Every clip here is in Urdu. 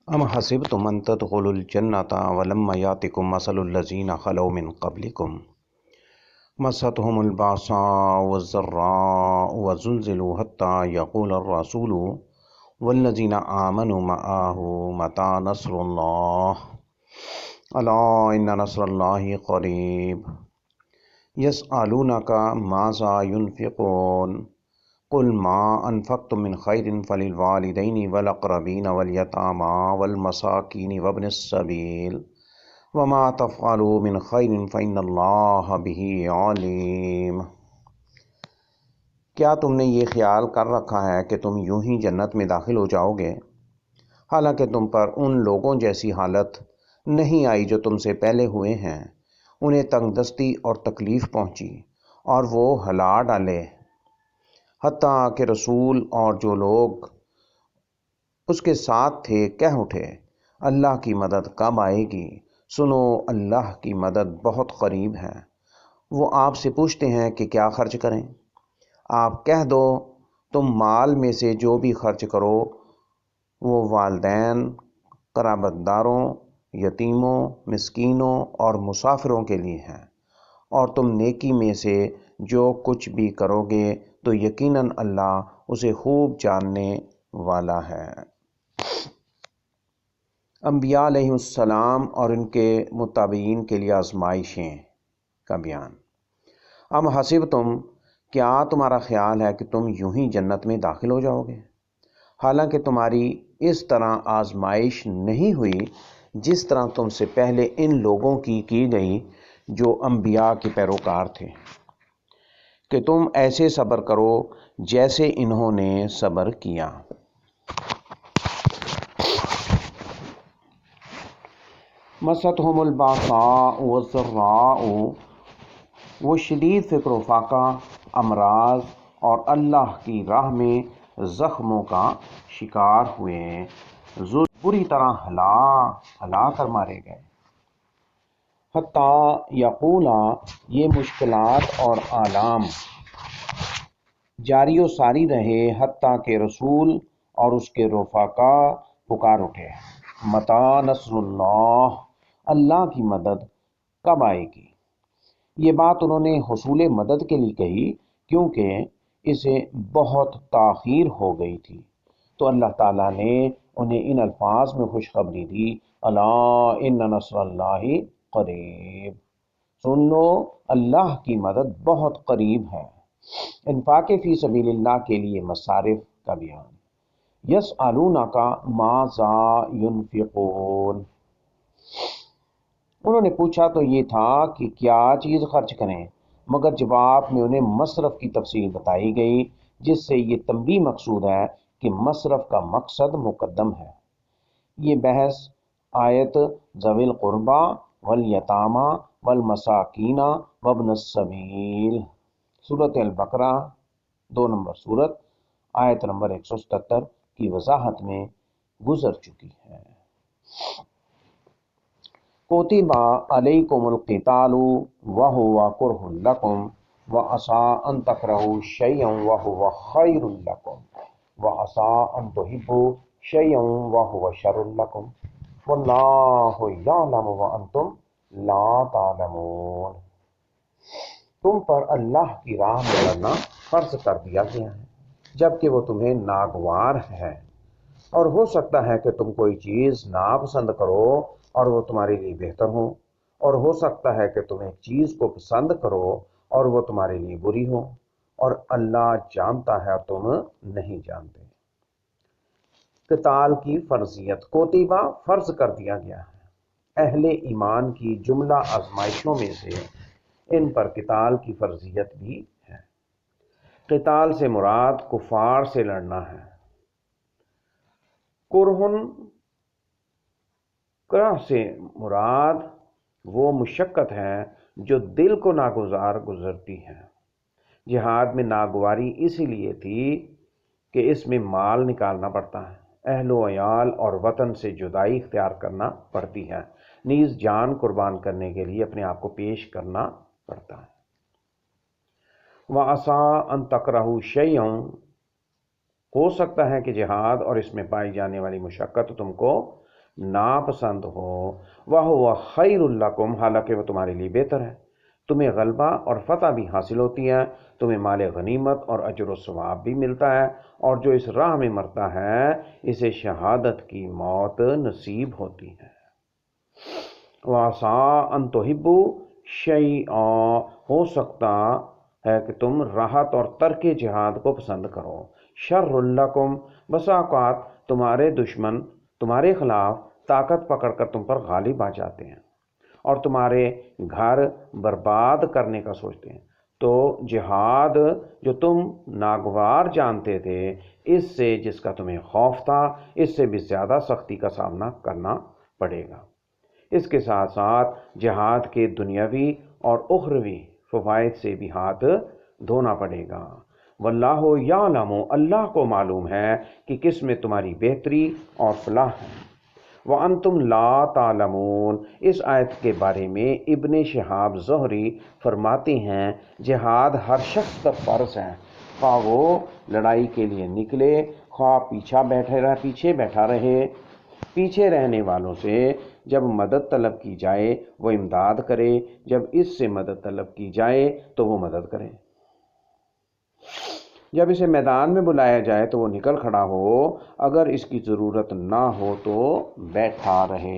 ام حسبتم ان تدخلوا الجنة ولما يأتكم مثل الذين خلوا من قبلكم مستهم البأساء والضراء وزلزلوا حتى يقول الرسول والذين آمنوا معه متى نصر الله ألا إن نصر الله قريب يسألونك ماذا ينفقون قل ما انفقتم من خیر فللوالدین والاقربین والیتامى والمساکین وابن السبیل وما تفعلوا من خیر فإن اللہ به علیم۔ کیا تم نے یہ خیال کر رکھا ہے کہ تم یوں ہی جنت میں داخل ہو جاؤ گے، حالانکہ تم پر ان لوگوں جیسی حالت نہیں آئی جو تم سے پہلے ہوئے ہیں، انہیں تنگ دستی اور تکلیف پہنچی اور وہ ہلا ڈالے، حتیٰ کہ رسول اور جو لوگ اس کے ساتھ تھے کہہ اٹھے اللہ کی مدد کب آئے گی، سنو اللہ کی مدد بہت قریب ہے۔ وہ آپ سے پوچھتے ہیں کہ کیا خرچ کریں، آپ کہہ دو تم مال میں سے جو بھی خرچ کرو وہ والدین، قرابت داروں، یتیموں، مسکینوں اور مسافروں کے لیے ہے، اور تم نیکی میں سے جو کچھ بھی کرو گے تو یقیناً اللہ اسے خوب جاننے والا ہے۔ انبیاء علیہ السلام اور ان کے متابعین کے لیے آزمائشیں کا بیان۔ ام حسبتم، کیا تمہارا خیال ہے کہ تم یوں ہی جنت میں داخل ہو جاؤ گے، حالانکہ تمہاری اس طرح آزمائش نہیں ہوئی جس طرح تم سے پہلے ان لوگوں کی گئی جو انبیاء کے پیروکار تھے، کہ تم ایسے صبر کرو جیسے انہوں نے صبر کیا۔ مستہم الباساء والضراء، وہ شدید فقر و فاقہ، امراض اور اللہ کی راہ میں زخموں کا شکار ہوئے، بری طرح ہلا کر مارے گئے۔ حتیٰ یقولا، یہ مشکلات اور آلام جاری و ساری رہے حتیٰ کہ رسول اور اس کے رفقا پکار اٹھے متی نصر اللہ، اللہ کی مدد کب آئے گی۔ یہ بات انہوں نے حصول مدد کے لیے کہی کیونکہ اسے بہت تاخیر ہو گئی تھی، تو اللہ تعالیٰ نے انہیں ان الفاظ میں خوشخبری دی، الا ان نصر اللہ قریب، سن لو اللہ کی مدد بہت قریب ہے۔ انفاق فی سبیل اللہ کے لیے مصارف کا بیان۔ یسألونک ماذا ینفقون، انہوں نے پوچھا تو یہ تھا کہ کیا چیز خرچ کریں، مگر جواب میں انہیں مصرف کی تفصیل بتائی گئی، جس سے یہ تنبیہ مقصود ہے کہ مصرف کا مقصد مقدم ہے۔ یہ بحث آیت ذوی القربى والیتامى والمساکین وابن السبیل، سورۃ البقرہ 2 نمبر سورت، آیت نمبر 177 کی وضاحت میں گزر چکی ہے۔ کتب علیکم القتال وہو کرہ لکم وعسیٰ ان تکرہوا شیئا وہو خیر لکم وعسیٰ ان تحبوا شیئا وہو شر لکم واللہ یعلم وانتم لا تعلمون، تم پر اللہ کی راہ میں لڑنا فرض کر دیا گیا ہے جبکہ وہ تمہیں ناگوار ہے، اور ہو سکتا ہے کہ تم کوئی چیز ناپسند کرو اور وہ تمہارے لیے بہتر ہو، اور ہو سکتا ہے کہ تم ایک چیز کو پسند کرو اور وہ تمہارے لیے بری ہو، اور اللہ جانتا ہے اور تم نہیں جانتے۔ قتال کی فرضیت، کوتیبہ فرض کر دیا گیا ہے۔ اہل ایمان کی جملہ آزمائشوں میں سے ان پر قتال کی فرضیت بھی ہے۔ قتال سے مراد کفار سے لڑنا ہے۔ کرہ سے مراد وہ مشقت ہے جو دل کو ناگزار گزرتی ہے۔ جہاد میں ناگواری اسی لیے تھی کہ اس میں مال نکالنا پڑتا ہے، اہل و عیال اور وطن سے جدائی اختیار کرنا پڑتی ہے، نیز جان قربان کرنے کے لیے اپنے آپ کو پیش کرنا پڑتا ہے۔ وَعَسَىٰ أَن تَكْرَهُوا شَيْئًا، ہو سکتا ہے کہ جہاد اور اس میں پائی جانے والی مشقت تم کو ناپسند ہو، وَهُوَ خَيْرٌ لَكُمْ، حالانکہ وہ تمہارے لیے بہتر ہے، تمہیں غلبہ اور فتح بھی حاصل ہوتی ہے، تمہیں مال غنیمت اور اجر و ثواب بھی ملتا ہے، اور جو اس راہ میں مرتا ہے اسے شہادت کی موت نصیب ہوتی ہے۔ وَعَسَىٰ أَن تُحِبُّوا شَيْئًا، ہو سکتا ہے کہ تم راحت اور ترک جہاد کو پسند کرو۔ شَرٌّ لَكُمْ، بسا اوقات تمہارے دشمن تمہارے خلاف طاقت پکڑ کر تم پر غالب آ جاتے ہیں اور تمہارے گھر برباد کرنے کا سوچتے ہیں، تو جہاد جو تم ناگوار جانتے تھے، اس سے جس کا تمہیں خوف تھا، اس سے بھی زیادہ سختی کا سامنا کرنا پڑے گا۔ اس کے ساتھ ساتھ جہاد کے دنیاوی اور اخروی فوائد سے بھی ہاتھ دھونا پڑے گا۔ واللہ یعلم، اللہ کو معلوم ہے کہ کس میں تمہاری بہتری اور فلاح ہے۔ وَأَنْتُمْ لَا تَعْلَمُونَ، اس آیت کے بارے میں ابن شہاب زہری فرماتے ہیں جہاد ہر شخص پر فرض ہے، خواہ وہ لڑائی کے لیے نکلے، خواہ پیچھے بیٹھا رہے۔ پیچھے رہنے والوں سے جب مدد طلب کی جائے وہ امداد کرے، جب اس سے مدد طلب کی جائے تو وہ مدد کرے، جب اسے میدان میں بلایا جائے تو وہ نکل کھڑا ہو، اگر اس کی ضرورت نہ ہو تو بیٹھا رہے۔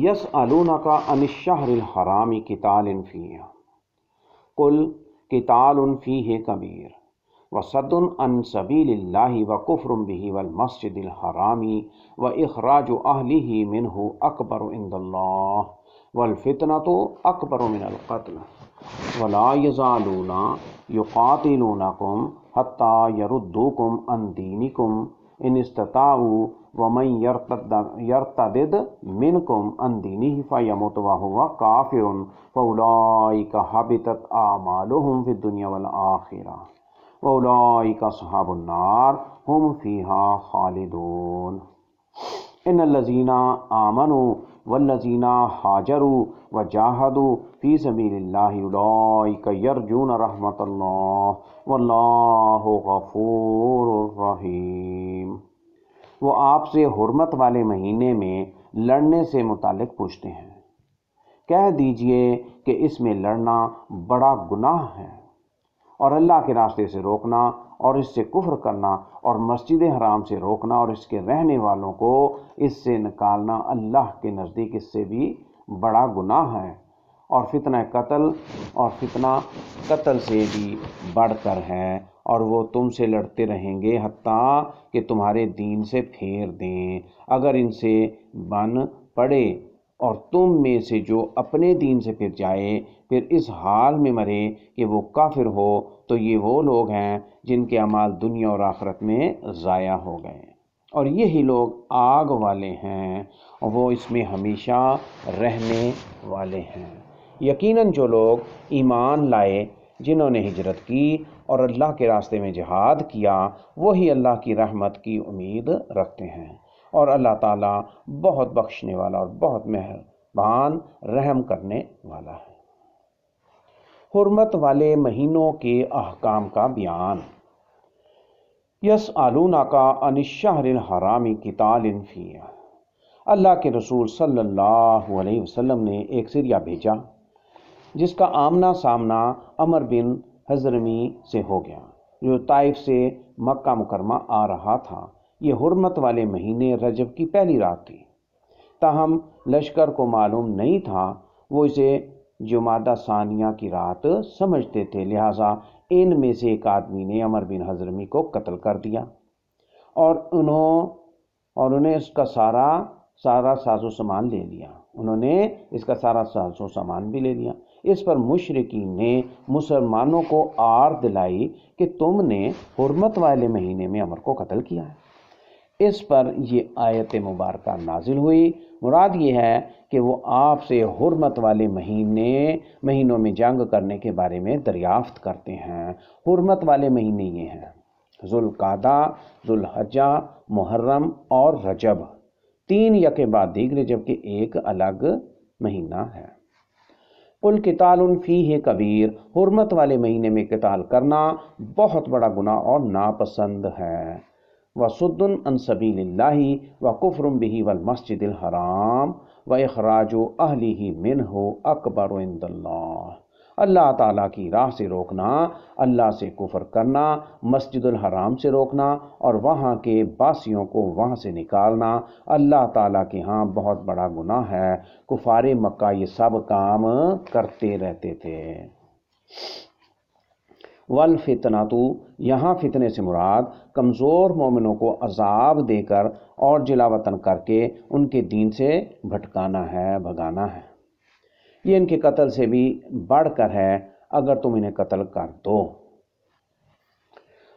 یسألونک عن الشہر الحرام قتال فیہ قل قتال فیہ کبیر وصد عن سبیل اللہ وکفر بہ والمسجد الحرام واخراج اہلہ منہ اکبر عند اللہ والفتنۃ اکبر من القتل ولا یزالون یقاتلونکم حتی یردوکم عن دینکم ان استطاعوا ومن یرتدد منکم عن دینہ فیمت وہو کافر فاولئک حبطت اعمالہم فی الدنیا والآخرہ وَأُولَٰئِكَ أَصْحَابُ النَّارِ هُمْ فِيهَا خَالِدُونَ۔ إِنَّ الَّذِينَ آمَنُوا وَالَّذِينَ هَاجَرُوا وَجَاهَدُوا فِي سَبِيلِ اللَّهِ أُولَٰئِكَ يَرْجُونَ رَحْمَةَ اللَّهِ وَاللَّهُ غَفُورٌ رَحِيمٌ۔ وہ آپ سے حرمت والے مہینے میں لڑنے سے متعلق پوچھتے ہیں، کہہ دیجئے کہ اس میں لڑنا بڑا گناہ ہے، اور اللہ کے راستے سے روکنا اور اس سے کفر کرنا اور مسجد حرام سے روکنا اور اس کے رہنے والوں کو اس سے نکالنا اللہ کے نزدیک اس سے بھی بڑا گناہ ہے، اور فتنہ قتل سے بھی بڑھ کر ہے، اور وہ تم سے لڑتے رہیں گے حتیٰ کہ تمہارے دین سے پھیر دیں، اگر ان سے بن پڑے، اور تم میں سے جو اپنے دین سے پھر جائے پھر اس حال میں مرے کہ وہ کافر ہو، تو یہ وہ لوگ ہیں جن کے اعمال دنیا اور آخرت میں ضائع ہو گئے، اور یہی لوگ آگ والے ہیں اور وہ اس میں ہمیشہ رہنے والے ہیں۔ یقیناً جو لوگ ایمان لائے، جنہوں نے ہجرت کی اور اللہ کے راستے میں جہاد کیا، وہی اللہ کی رحمت کی امید رکھتے ہیں، اور اللہ تعالیٰ بہت بخشنے والا اور بہت مہربان رحم کرنے والا ہے۔ حرمت والے مہینوں کے احکام کا بیان۔ یسألونک عن الشہر الحرام قتال فیہ، اللہ کے رسول صلی اللہ علیہ وسلم نے ایک سریہ بھیجا جس کا آمنا سامنا عمر بن حضرمی سے ہو گیا، جو طائف سے مکہ مکرمہ آ رہا تھا۔ یہ حرمت والے مہینے رجب کی پہلی رات تھی، تاہم لشکر کو معلوم نہیں تھا، وہ اسے جمادہ ثانیہ کی رات سمجھتے تھے، لہٰذا ان میں سے ایک آدمی نے عمر بن حضرمی کو قتل کر دیا، اور انہیں اس کا سارا ساز و سامان لے لیا۔ انہوں نے اس کا سارا ساز و سامان بھی لے لیا۔ اس پر مشرکین نے مسلمانوں کو آر دلائی کہ تم نے حرمت والے مہینے میں عمر کو قتل کیا ہے۔ اس پر یہ آیت مبارکہ نازل ہوئی۔ مراد یہ ہے کہ وہ آپ سے حرمت والے مہینوں میں جنگ کرنے کے بارے میں دریافت کرتے ہیں۔ حرمت والے مہینے یہ ہیں: ذوالقعدہ، ذوالحجہ، محرم اور رجب، 3 یکے بعد دیگرے جبکہ ایک الگ مہینہ ہے۔ قل قتال فیہ کبیر، حرمت والے مہینے میں قتال کرنا بہت بڑا گناہ اور ناپسند ہے۔ وصد عن سبیل اللہ وکفر بہ والمسجد الحرام واخراج اہلہ منہ اکبر عند اللہ، اللہ تعالیٰ کی راہ سے روکنا، اللہ سے کفر کرنا، مسجد الحرام سے روکنا اور وہاں کے باسیوں کو وہاں سے نکالنا اللہ تعالیٰ کے ہاں بہت بڑا گناہ ہے۔ کفار مکہ یہ سب کام کرتے رہتے تھے۔ والفتنۃ، یہاں فتنے سے مراد کمزور مومنوں کو عذاب دے کر اور جلا وطن کر کے ان کے دین سے بھٹکانا ہے، بھگانا ہے۔ یہ ان کے قتل سے بھی بڑھ کر ہے اگر تم انہیں قتل کر دو۔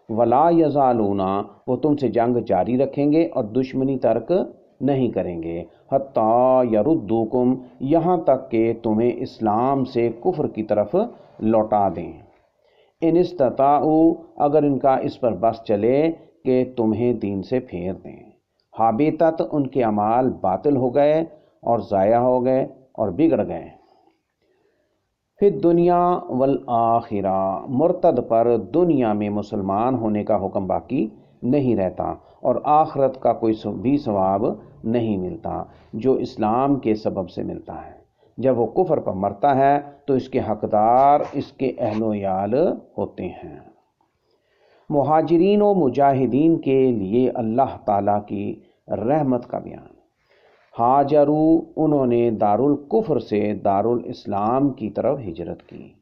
ولا یزالون، وہ تم سے جنگ جاری رکھیں گے اور دشمنی ترک نہیں کریں گے، حتیٰ یردوکم، یہاں تک کہ تمہیں اسلام سے کفر کی طرف لوٹا دیں۔ ان استطاعوا، اگر ان کا اس پر بس چلے کہ تمہیں دین سے پھیر دیں۔ حابطت، ان کے اعمال باطل ہو گئے اور ضائع ہو گئے اور بگڑ گئے۔ فی الدنیا والآخرہ، مرتد پر دنیا میں مسلمان ہونے کا حکم باقی نہیں رہتا اور آخرت کا کوئی بھی ثواب نہیں ملتا جو اسلام کے سبب سے ملتا ہے۔ جب وہ کفر پر مرتا ہے تو اس کے حقدار اس کے اہل و عیال ہوتے ہیں۔ مہاجرین و مجاہدین کے لیے اللہ تعالیٰ کی رحمت کا بیان۔ ہاجرو، انہوں نے دارالکفر سے دارالاسلام کی طرف ہجرت کی۔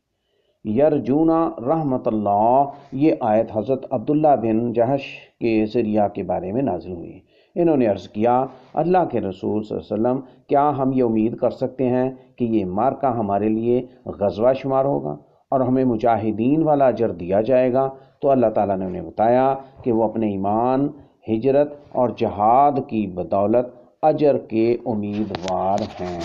یرجونا رحمت اللہ، یہ آیت حضرت عبداللہ بن جہش کے ذریعہ کے بارے میں نازل ہوئی۔ انہوں نے عرض کیا، اللہ کے رسول صلی اللہ علیہ وسلم، کیا ہم یہ امید کر سکتے ہیں کہ یہ معرکہ ہمارے لیے غزوہ شمار ہوگا اور ہمیں مجاہدین والا اجر دیا جائے گا؟ تو اللہ تعالیٰ نے انہیں بتایا کہ وہ اپنے ایمان، ہجرت اور جہاد کی بدولت اجر کے امیدوار ہیں۔